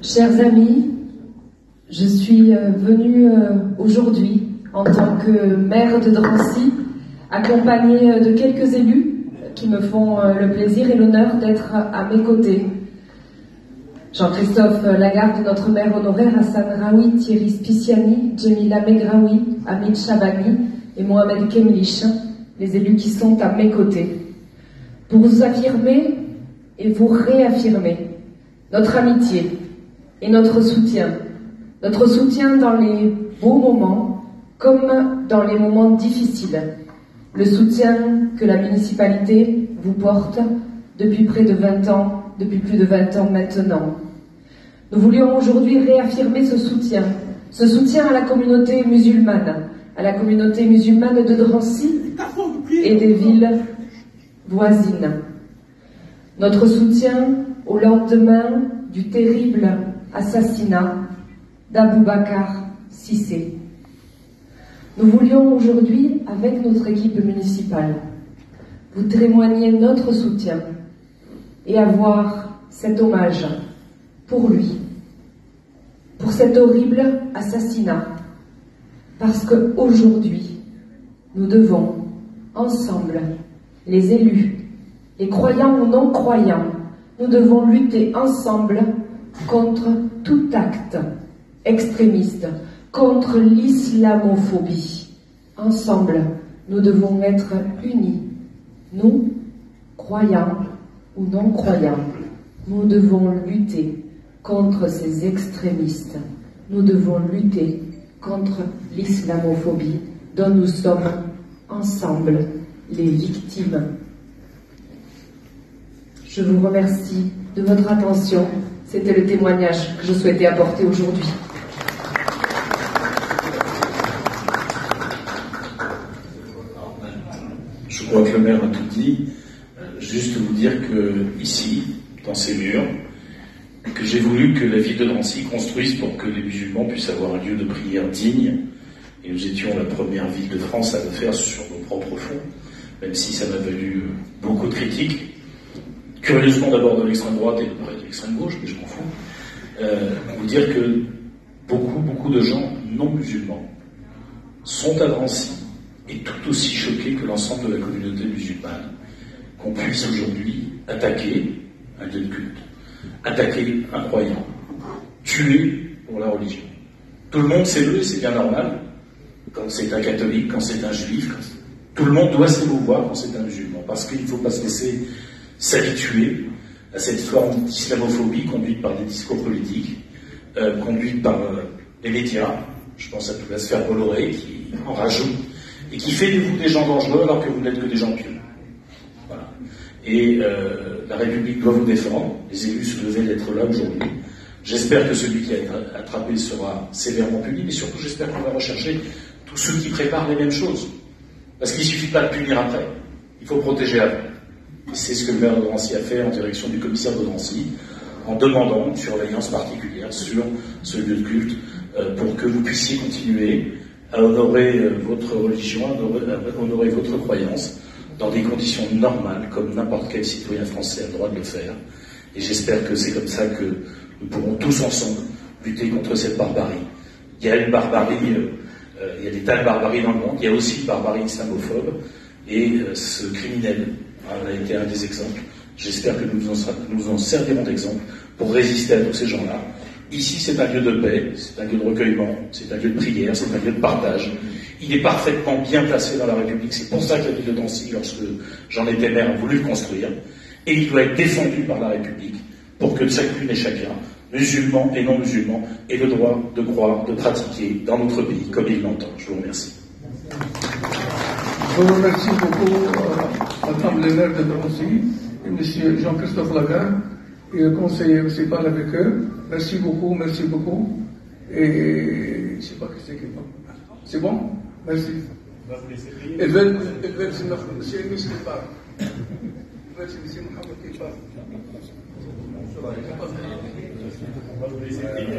Chers amis, je suis venue aujourd'hui en tant que maire de Drancy, accompagnée de quelques élus qui me font le plaisir et l'honneur d'être à mes côtés. Jean-Christophe Lagarde, notre maire honoraire, Hassan Raoui, Thierry Spiciani, Djemila Megraoui, Hamid Chabani et Mohamed Kemlich, les élus qui sont à mes côtés, pour vous affirmer et vous réaffirmer notre amitié et notre soutien dans les beaux moments comme dans les moments difficiles, le soutien que la municipalité vous porte depuis près de 20 ans, depuis plus de 20 ans maintenant. Nous voulions aujourd'hui réaffirmer ce soutien à la communauté musulmane de Drancy et des villes voisines. Notre soutien au lendemain du terrible assassinat d'Aboubacar Cissé. Nous voulions aujourd'hui, avec notre équipe municipale, vous témoigner notre soutien et avoir cet hommage pour lui, pour cet horrible assassinat, parce qu'aujourd'hui, nous devons, ensemble, les élus, les croyants ou non-croyants, nous devons lutter ensemble contre tout acte extrémiste, contre l'islamophobie. Ensemble, nous devons être unis. Nous, croyants ou non-croyants, nous devons lutter contre ces extrémistes. Nous devons lutter contre l'islamophobie dont nous sommes ensemble les victimes. Je vous remercie de votre attention. C'était le témoignage que je souhaitais apporter aujourd'hui. Je crois que le maire a tout dit. Juste vous dire que ici, dans ces murs, que j'ai voulu que la ville de Drancy construise pour que les musulmans puissent avoir un lieu de prière digne. Et nous étions la première ville de France à le faire sur nos propres fonds, même si ça m'a valu beaucoup de critiques. Curieusement d'abord de l'extrême droite et de l'extrême gauche, mais je m'en fous. Vous dire que beaucoup de gens non musulmans sont à Drancy et tout aussi choqués que l'ensemble de la communauté musulmane qu'on puisse aujourd'hui attaquer un lieu de culte, attaquer un croyant, tuer pour la religion. Tout le monde s'est levé, c'est bien normal, quand c'est un catholique, quand c'est un juif, tout le monde doit s'émouvoir quand c'est un musulman, parce qu'il ne faut pas se laisser s'habituer à cette forme d'islamophobie conduite par des discours politiques, conduite par les médias. Je pense à toute la sphère Bolloré qui en rajoute et qui fait de vous des gens dangereux alors que vous n'êtes que des gens pieux. Voilà. Et la République doit vous défendre. Les élus se devaient d'être là aujourd'hui. J'espère que celui qui a été attrapé sera sévèrement puni, mais surtout j'espère qu'on va rechercher tous ceux qui préparent les mêmes choses. Parce qu'il ne suffit pas de punir après. Il faut protéger avant. Et c'est ce que le maire de Drancy a fait en direction du commissaire de Drancy, en demandant une surveillance particulière sur ce lieu de culte, pour que vous puissiez continuer à honorer votre religion, à honorer votre croyance, dans des conditions normales, comme n'importe quel citoyen français a le droit de le faire. Et j'espère que c'est comme ça que nous pourrons tous ensemble lutter contre cette barbarie. Il y a une barbarie, il y a des tas de barbaries dans le monde, il y a aussi une barbarie islamophobe, et ce criminel a été un des exemples. J'espère que nous en servirons d'exemple pour résister à tous ces gens-là. Ici, c'est un lieu de paix, c'est un lieu de recueillement, c'est un lieu de prière, c'est un lieu de partage. Il est parfaitement bien placé dans la République. C'est pour ça que la ville de Drancy, lorsque j'en étais maire, a voulu le construire. Et il doit être défendu par la République pour que chacune et chacun, musulmans et non musulmans, ait le droit de croire, de pratiquer dans notre pays comme il l'entend. Je vous remercie. Je vous remercie beaucoup, Madame le maire de Drancy, et M. Jean-Christophe Lagarde, et le conseiller municipal avec eux. Merci beaucoup. Et je ne sais pas qui c'est qui est bon. C'est bon? Merci. Ils veulent c'est M. Miss qui parle. Ils veulent c'est M. Mohamed qui parle. On va vous laisser prier.